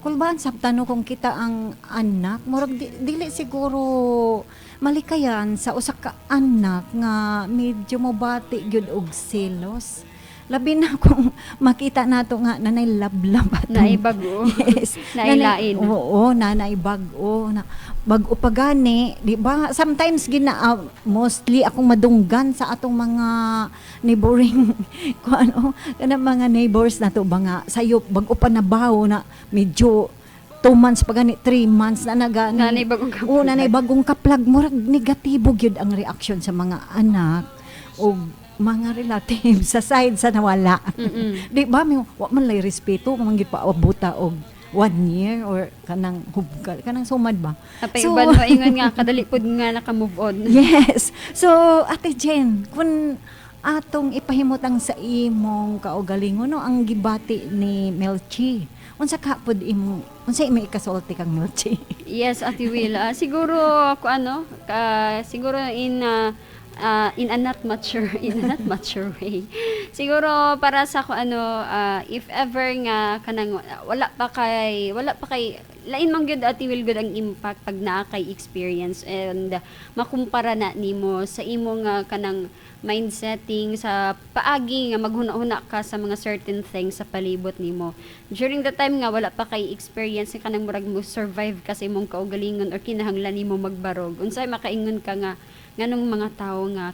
kulbaan sabtano kung kita ang anak murag dili siguro malikayan sa usa ka anak nga medyo mobati gyud og selos. Labi na kung makita nato nga nanay lablab Naibago. yes. Nailain. Oo, nanay bago. Bago pa gani, di ba? Sometimes mostly akong madunggan sa atong mga neighboring kung ano, kanang mga neighbors na to ba nga sayop bago pa nabaho na medyo 2 months pa gani, 3 months na Nanay bagong kaplag. Oo, nanay bagong kaplag. Murag negatibo gyud ang reaction sa mga anak o mga relatives sa side sa nawala. Di ba, wa man lay respeto kung manggid pa abuta og 1 year or kanang hubgal, kanang sumad ba? Apay uban mo ingon nga kadali pud nga naka-move on. Yes. So, Ate Jen, kung atong ipahimutang sa imong kaugalingon no ang gibati ni Melchi. Unsa ka pud unsa imo ikasulti kang Melchi? Yes, Ate Will. Siguro ako siguro in a not mature way. Siguro para sa if ever nga kanang wala pa kay lain man gyud Ate Will gud ang impact pag naa kay experience and makumpara na nimo sa imong kanang mindsetting sa paagi nga maghuna-huna ka sa mga certain things sa palibot nimo. During the time nga wala pa kay experience kanang murag mo survive ka sa imong kaugalingon or kinahanglan nimo magbarog. Unsay makaingon ka nga nganong mga tao nga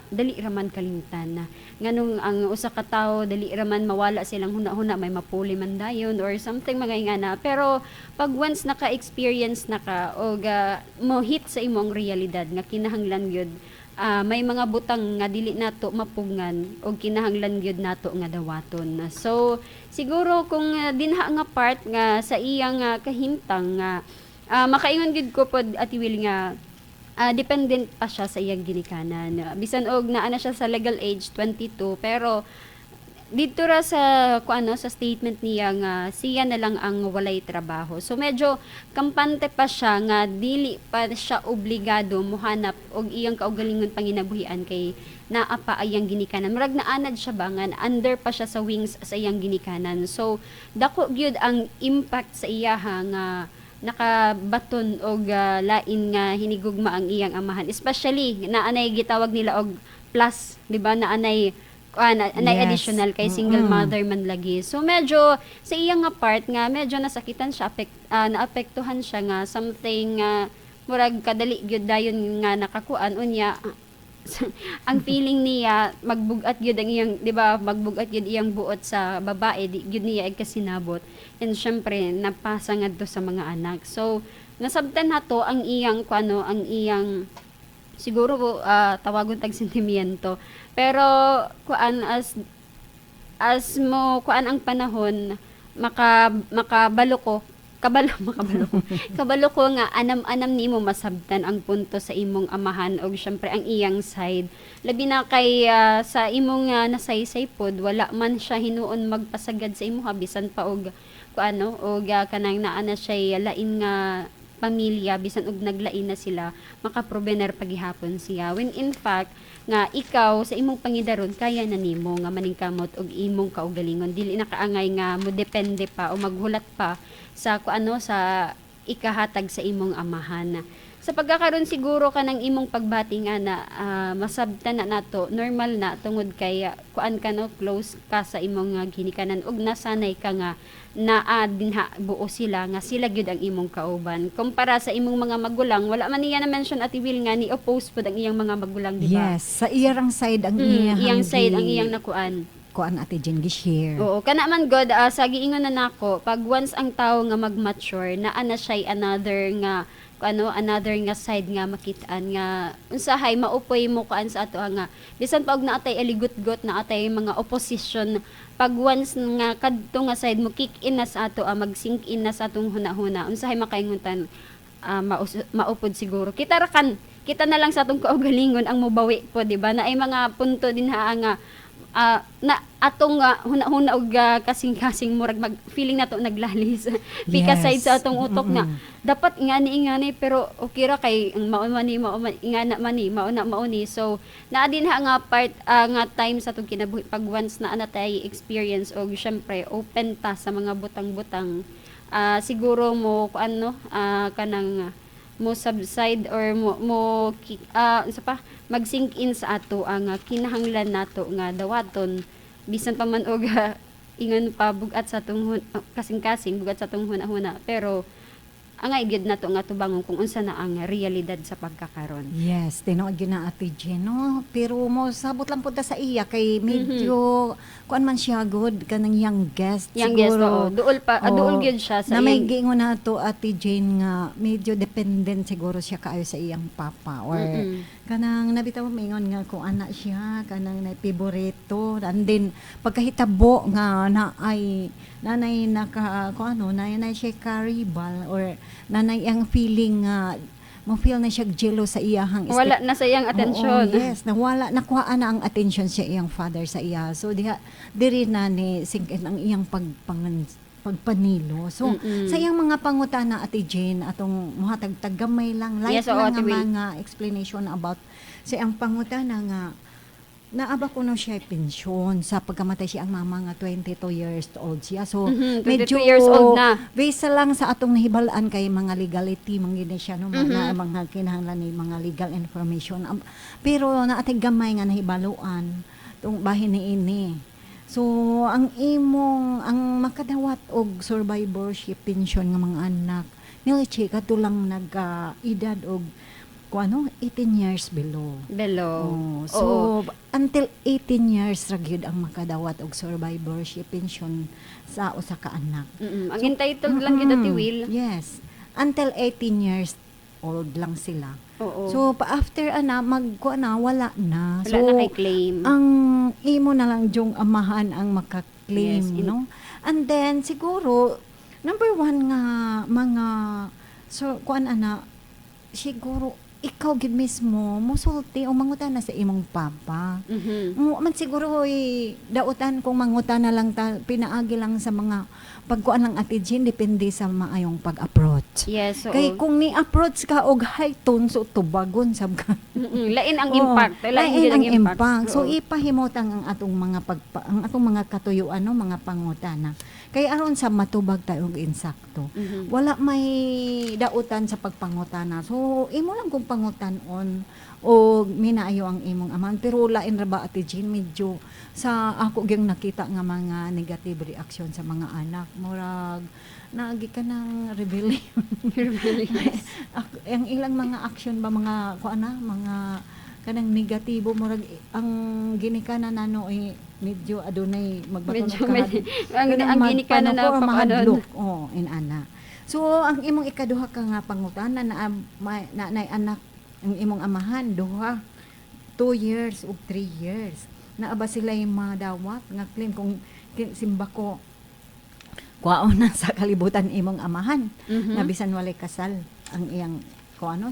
dali raman kalimtan na nganong ang usa ka tawo dali raman mawala silang huna-huna may mapuli man dayon or something mga ingana, pero pag once naka-experience na ka o mo hit sa imong realidad nga kinahanglan gyud may mga butang nga dili nato mapungan o kinahanglan gyud nato nga dawaton. So siguro kung dinha nga part nga sa iyang kahimtang nga makaingon gyud ko pod Ate Will nga dependent pa siya sa iyang ginikanan. Bisan og naa na siya sa legal age 22 pero dito ra sa sa statement niya nga siya na lang ang walay trabaho. So medyo kampante pa siya nga dili pa siya obligado mohanap og iyang kaugalingon panginabuhian kay naa pa iyang ginikanan. Murag naanad siya ba nga under pa siya sa wings sa iyang ginikanan. So dako gyud ang impact sa iya nga nakabaton og lain nga hinigugma ang iyang amahan, especially naanay gitawag nila og plus, di ba, naanay Yes. additional kay single mother man lagi. So medyo sa iyang nga part nga medyo nasakitan siya, naapektuhan siya nga something murag kadali gyud dayon nga nakakuan unya ang feeling niya magbugat gyud ang iyang, di ba, magbugat gyud iyang buot sa babae, di gyud niya ay kasinabot, and syempre napasa ngadto sa mga anak. So nasabtan nato ang iyang ang iyang siguro tawagon tag sentimiento, pero as mo ang panahon makabalo ko kabalo ko nga anam nimo masabtan ang punto sa imong amahan og syempre ang iyang side, labi na kay sa imong nasaysay pod wala man siya hinuon magpasagad sa imo bisan pa og og kanang naa na siya lain nga pamilya bisan og naglain na sila makaprobener pagihapon siya, when in fact nga ikaw sa imong pangidaron kaya na nimo nga maningkamot og imong kaugalingon, dili na kaangay nga mo depende pa o maghulat pa sa sa ikahatag sa imong amahan. Sa pagkakaroon siguro ka ng imong pagbati nga na masabtan na nato normal na tungod kay close ka sa imong ginikanan ug nasanay ka nga dinha buo sila nga sila gyud ang imong kauban kumpara sa imong mga magulang. Wala man niya na mention Ate Will nga ni oppose pod ang iyang mga magulang, di ba? Yes, sa iyang side ang iyang side ang iyang nakuan. Kuan Ate Jen gi-share. Oo, kana man god sa giingon na nako pag once ang tawo nga mag-mature naa na siya another nga another nga side nga makitaan nga unsahay maupoy mo sa ato nga bisan pag naatay aligot-got naatay mga opposition, pag once nga kadto nga side mo kick in na sa ato mag-sink in na sa atong hunahuna unsahay makaingutan maupod siguro kita na lang sa atong kaugalingon ang mobawi po, di ba, na ay mga punto din nga na atong huna-huna og kasing-kasing murag mag feeling nato naglalis pika Yes. side sa atong utok na dapat ingani pero okay ra kay ang ingana mauni so naa din ha nga part nga time sa atong kinabuhi pag once na anatay experience og syempre open ta sa mga butang-butang siguro mo kuan no kanang mo subside or isa pa mag sink in sa ato ang kinahanglan nato nga dawaton bisan pa man og ingon pa bugat sa atong kasing-kasing bugat sa atong huna-huna pero angay gyud nato nga tubangon kung unsa na ang realidad sa pagkakaron. Yes, tinuod yun na Ate Jen, no? Pero mo, sabot lang po ta sa iya, kay medyo, kuan man siya good, kanang young guest, Yang guest siguro. duol gyud siya sa na may iyang- giingon na to Ate Jane nga, medyo dependent siguro siya kaayo sa iyang papa, or kanang nabitaw maingon nga kung anak siya, kanang na favorito, and then, pagkahitabo nga nanay naka, kung ano, nanay siya karibal, or nanay ang feeling nga, mo feel na siya jealous sa iyahang wala na sa iyang atensyon. Oo, yes, nawala, nakuha na ang attention sa iyang father sa iya. So, diri na ni singkin ang iyang pagpanilo. So, sa iyang mga pangutana, Ate Jane, atong muhatag gamay lang, light Yes, oo, lang Ate nga Will. mga explanation about sa iyang pangutana nga, naaba ko na siya pensyon sa pagkamatay siya ang mama nga 22 years old siya. So, 22 medyo years old na. Based lang sa atong nahibalaan kay mga legality, mga siya, no, mga kinahanglan ni mga legal information. Pero naatay gamay nga nahibaluan tong bahin ni ini. So, ang makadawat og survivorship pension nga mga anak, nilchi katulang nag-edad og 18 years below. Oh, so, until 18 years ra gyud ang makadawat og survivorship pension sa usa ka anak. Ang entitled lang gyud Ate Will. Yes. Until 18 years old lang sila. Oo. So, after wala na. Wala So, na kay claim. ang imo na lang yung amahan ang makaklaim, Yes, no? And then, siguro, number one nga, mga, so, siguro, ikaw gid mismo musulti o mangutana sa imong papa. Mo man siguro dautan kung mangutan na lang ta pinaagi lang sa mga pagkuan lang Ate Jean, depende sa maayong pag-approach. Yes, oo. Kay kung ni-approach ka og high tone so tubagon sab ka. Lain ang Oo, impact. lain gyud ang impact. So Oo. ipahimutang ang atong mga katuyuan, no, mga pangutana. Kay aron sa matubag tayo og insakto. Wala may dautan sa pagpangutana. So imo lang kung pangutanon o minaayo ang imong aman, pero lain ra ba Ate Jean, medyo sa ako gyung nakita nga mga negative reaction sa mga anak, murag naagi ka ng rebellion. Ang ilang mga action ba mga mga kanang negatibo, murag ang ginikanan nano medyo adunay magbaton ang ginikanan na mahadlok. Oh, inana. So ang imong ikaduha ka nga pangutana na anak ang imong amahan duha 2 years ug 3 years. Naaba sila yung madawat nga claim kung simba ko kuwaon na sa kalibutan imong amahan na bisan walay kasal ang iyang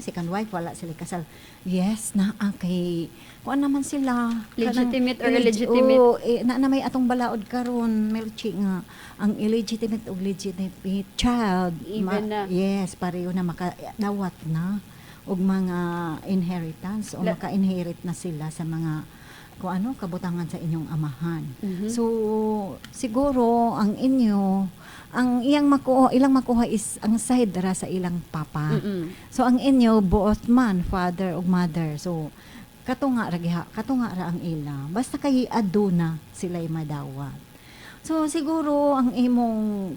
second wife wala sila kasal. Yes, kay kuan naman sila Legitimate or illegitimate. Na may atong balaod karon Melchi nga ang illegitimate ug legitimate child Even na. yes, pareho na makadawat na og mga inheritance o maka-inherit na sila sa mga kabutangan sa inyong amahan. So siguro ang ilang makuha is ang side ra sa ilang papa. So ang inyo both man father ug mother. So katunga ra ang ila. Basta kay aduna sila'y madawat. So siguro ang imong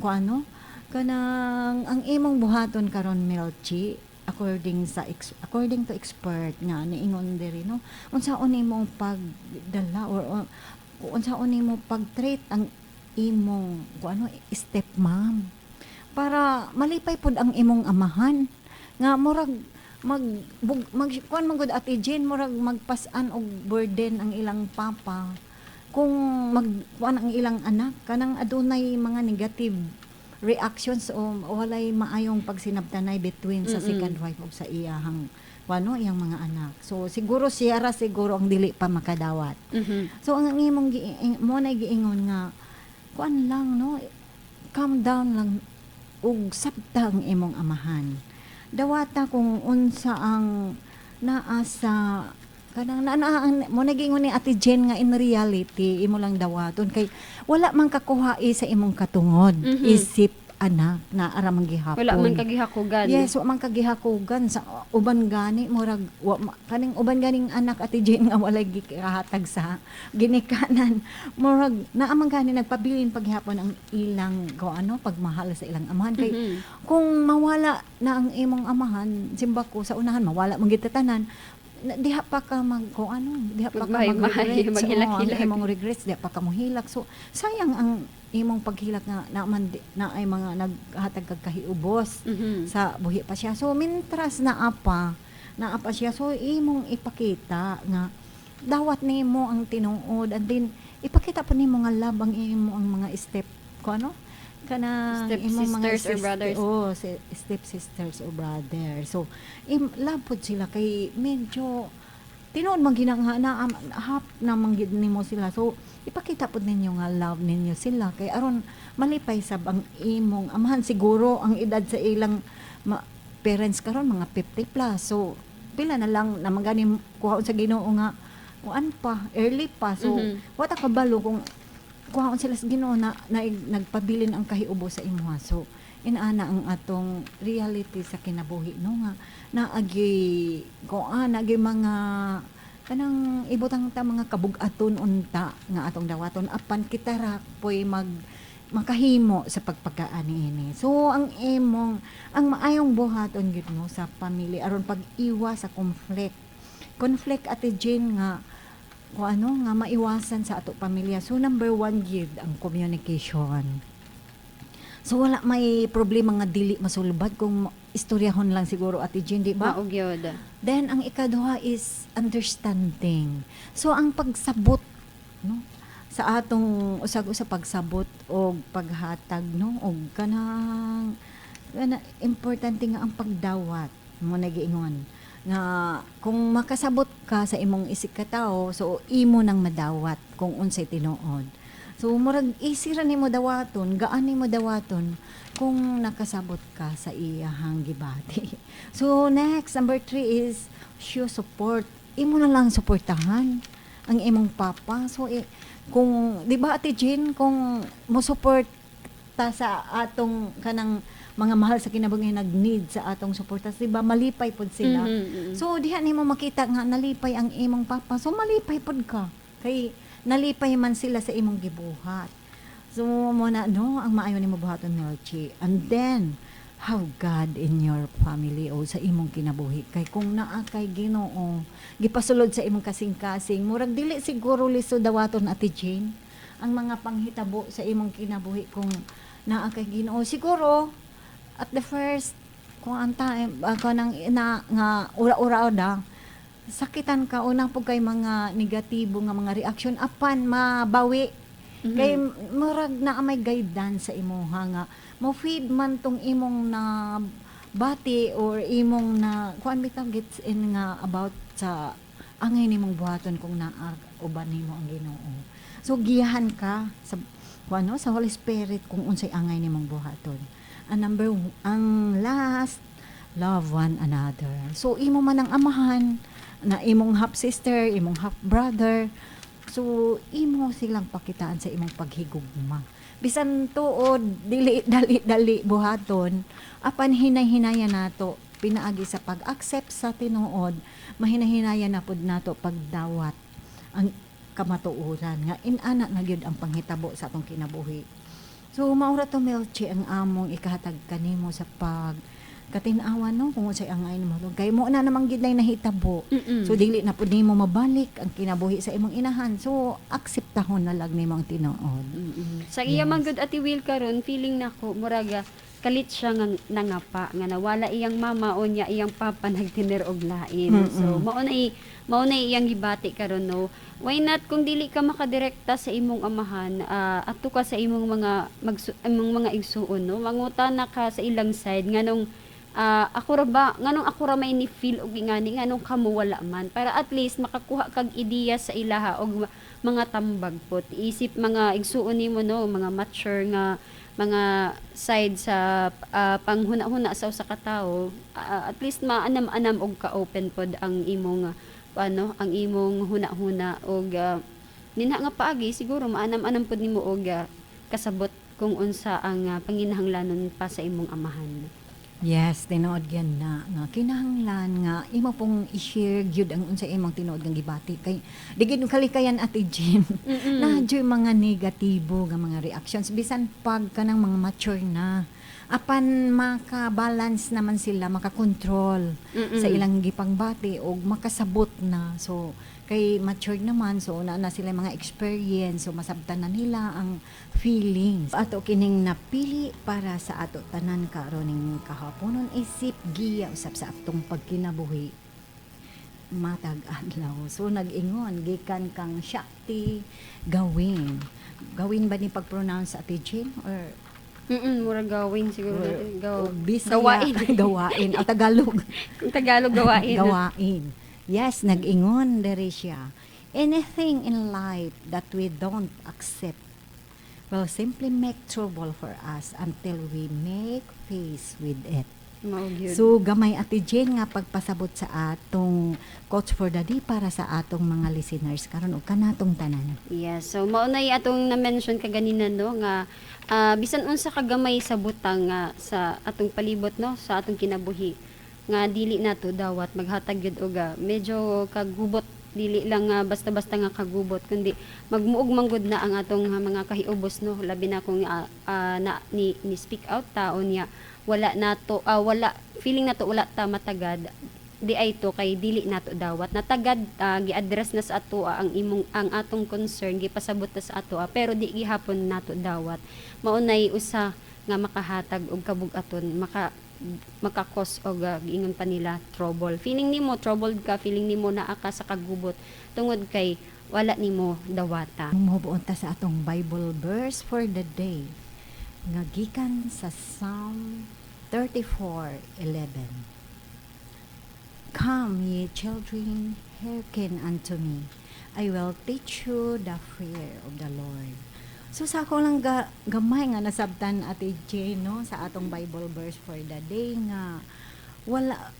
ang imong buhaton karon Melchi according to expert nga niingon diri, no, unsaon nimong pagdala or unsaon nimo pag-treat ang imong stepmom para malipay pud ang imong amahan nga murag kuan man gud Ate Jane, murag magpas-an og burden ang ilang papa kung magkuan ang ilang anak kanang adunay mga negative reactions o walay maayong pagsinabtanay between sa second wife ug sa iyahang wano iyang mga anak. So siguro siya ra siguro ang dili pa makadawat. Mhm. So ang imong mo na giingon nga kuan lang no, calm down lang ug sabta ang imong amahan. Dawata kung unsa ang naa sa kanang mo nagingon ni Ate Jen nga in reality imo lang dawaton kay wala man kakuhai sa imong katungod. Mhm. Isip anak na ara man gihapon. Wala man kagihakugan. Yes, wa man kagihakugan sa uban gani murag kaning uban ganing anak Ate Jane nga walay gikahatag sa ginikanan. Murag naa man gani nagpabilin paghapon ang ilang ano pagmahal sa ilang amahan kay Mhm. kung mawala na ang imong amahan simba ko sa unahan mawala man gid tanan diha pa ka diha pa ka Magmahay-mahay, maghilak-hilak. ang imong regrets diha pa ka mohilak so sayang ang imong paghilak nga na ay mga naghatag kag kahiubos Mhm. sa buhi pa siya so mintras naapa siya so imong ipakita nga dawat nimo ang tinuod and then ipakita pa nimo nga love ang imo ang mga step ko kana Step imong mga sisters or brothers. step sisters or brothers so love pod sila kay medyo tinuod man ginanga na hap na manggid nimo sila so ipakita pod ninyo nga love ninyo sila kay aron malipay sab ang imong amahan siguro ang edad sa ilang parents karon mga 50 plus so pila na lang na magani kuhaon sa Ginoo nga kuan pa early pa so Mhm. wata kabalo kung kuhaon sila sa Ginoo na nagpabilin ang kahiubo sa imuha so inaana ang atong reality sa kinabuhi no nga naagi naagi mga kanang ibutang ta mga kabug-aton unta nga atong dawaton apan kita ra poy makahimo sa pagpagkaani ini. So ang maayong buhaton gid mo sa pamilya aron pag-iwas sa conflict. Conflict Ate Jane nga nga maiwasan sa ato pamilya. So number 1 gid ang communication. So wala may problema nga dili masulbad kung istoryahon lang siguro Ate Jane, di ba? Maog yun. Then ang ikaduha is understanding. So ang pagsabot no sa atong usag usa pagsabot o paghatag no og kanang importante nga ang pagdawat mo nagiingon nga kung makasabot ka sa imong isig ka tawo so imo nang madawat kung unsay tinuod. So murag easy ra nimo dawaton, gaan nimo dawaton kung nakasabot ka sa iyahang gibati. So next, number 3 is show support. Imo na lang suportahan ang imong papa. So kung di ba Ate Jean, kung mo support ta sa atong kanang mga mahal sa kinabuhi nag-need sa atong suporta, di ba malipay pod sila. Mhm. So diha nimo makita nga nalipay ang imong papa. So malipay pod ka. Kay nalipay man sila sa imong gibuhat. So mo na no ang maayo nimo buhaton Melchi. And then have God in your family o sa imong kinabuhi. Kay kung naa kay Ginoo gipasulod sa imong kasing-kasing, murag dili siguro liso dawaton Ate Jane ang mga panghitabo sa imong kinabuhi kung naa kay Ginoo. Siguro at the first kung ang time ako nang nga ura-ura da sakitan ka una po kay mga negatibo nga mga reaction apan mabawi kay murag na may guidance sa imuha nga mo feed man tong imong na bati or imong na kuan bitaw gets in nga about sa angay nimong buhaton kung naa uban nimo ang Ginoo. So giyahan ka sa sa Holy Spirit kung unsay angay nimong buhaton. Ang last, love one another. So imo man ang amahan na imong half sister, imong half brother. So imo silang pakitaan sa imong paghigugma. Bisan tuod dali buhaton, apan hinay-hinaya nato pinaagi sa pag-accept sa tinuod, mahinahinaya na pud nato pagdawat ang kamatuoran nga inana na gyud ang panghitabo sa atong kinabuhi. So maura to Melchi ang among ikahatag kanimo sa katin-awan no kung unsay angay nimo kay mo na namang gid nahitabo. So dili na pud nimo mabalik ang kinabuhi sa imong inahan. So akseptahon na lang nimo ang tinuod. Sa iya man gud Ati Will karon feeling nako muraga kalit siya nga nangapa nga nawala iyang mama o niya iyang papa nagtiner og lain. So mao na iyang gibati karon no. Why not kung dili ka makadirekta sa imong amahan, ato ka sa imong mga imong mga igsuon no. Mangutana ka sa ilang side nganong ako ra ba nganong ako ra may ni feel og ingani nganong kamo wala man para at least makakuha kag ideya sa ilaha og mga tambag pot isip mga igsuon nimo no mga mature nga mga side sa panghuna-huna sa usa ka tawo at least maanam-anam og ka-open pod ang imong ang imong huna-huna og dinha nga paagi siguro maanam-anam pod nimo og kasabot kung unsa ang panginahanglanon pa sa imong amahan. Yes, tinuod yan na nga kinahanglan nga imo pong i-share gyud ang unsa imong tinuod nga gibati kay digid kalikayan Ate Jean. Na mga negatibo nga mga reactions bisan pag kanang mga mature na apan maka-balance naman sila makakontrol sa ilang gipangbati og makasabot na so kay mature naman so na sila mga experience so masabtan na nila ang feelings ato kining napili para sa ato tanan karon ning kahaponon isip giya usab sa atong pagkinabuhi matag adlaw so nag-ingon gikan kang Shakti gawin ba ni pag-pronounce sa Ate Jean or Murag gawin siguro natin. Bisaya, Gawain. gawain. O Tagalog. Kung Tagalog, gawain. Gawain. Yes, nag-ingon diri siya. Anything in life that we don't accept will simply make trouble for us until we make peace with it. Maugyod. So, gamay Ate Jane nga pagpasabot sa atong Coach for the Day para sa atong mga listeners karon o kanatong tanan. Yes. So, maunay atong na-mention kaganina, no, nga bisan unsa kagamay sa butang sa atong palibot, no, sa atong kinabuhi nga dili nato dawat maghatag gyud og medyo kagubot dili lang basta-basta nga kagubot kundi magmuog manggod na ang atong mga kahiubos, no, labi na kung ni speak out taon niya wala nato wala feeling nato wala ta matagad di ay to kay dili nato dawat natagad gi-address na sa ato ang atong concern gipasabot na sa ato pero di gihapon nato dawat maunay usa nga makahatag og kabug-aton makakos og giingon pa nila trouble feeling nimo troubled ka feeling nimo naa ka sa kagubot tungod kay wala nimo dawata. Mubuon ta sa atong Bible verse for the day nga gikan sa Psalm 34:11. Come, ye children, hearken unto me. I will teach you the fear of the Lord. So sa ako lang gamay nga nasabtan Ate Jane, no, sa atong Bible verse for the day nga wala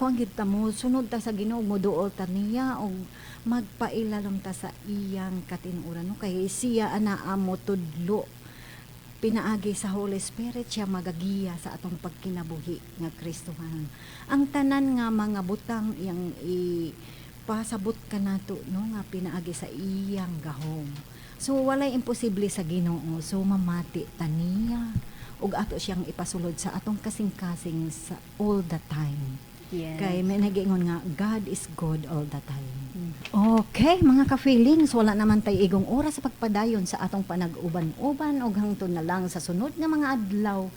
kuang kita mo sunod ta sa Ginoo mo duol ta niya og magpailalom ta sa iyang katinuran, no, kay siya anaa mo tudlo pinaagi sa Holy Spirit siya magagiya sa atong pagkinabuhi nga Kristohan. Ang tanan nga mga butang iyang ipasabot ka nato, no, nga pinaagi sa iyang gahom. So walay imposible sa Ginoo. So mamati taniya ug ato siyang ipasulod sa atong kasing-kasing sa all the time. Yes. Kay may nagingon nga God is good all the time. Okay, mga ka-feelings, wala naman tay igong oras sa pagpadayon sa atong panag-uban-uban og hangtod na lang sa sunod nga mga adlaw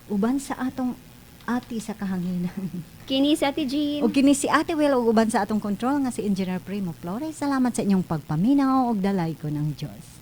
uban sa atong ati sa kahanginan. Kini si Ate Jean. Og kini si Ate Will og uban sa atong control nga si Engineer Primo Flores. Salamat sa inyong pagpaminaw og dalay ko ng Dios.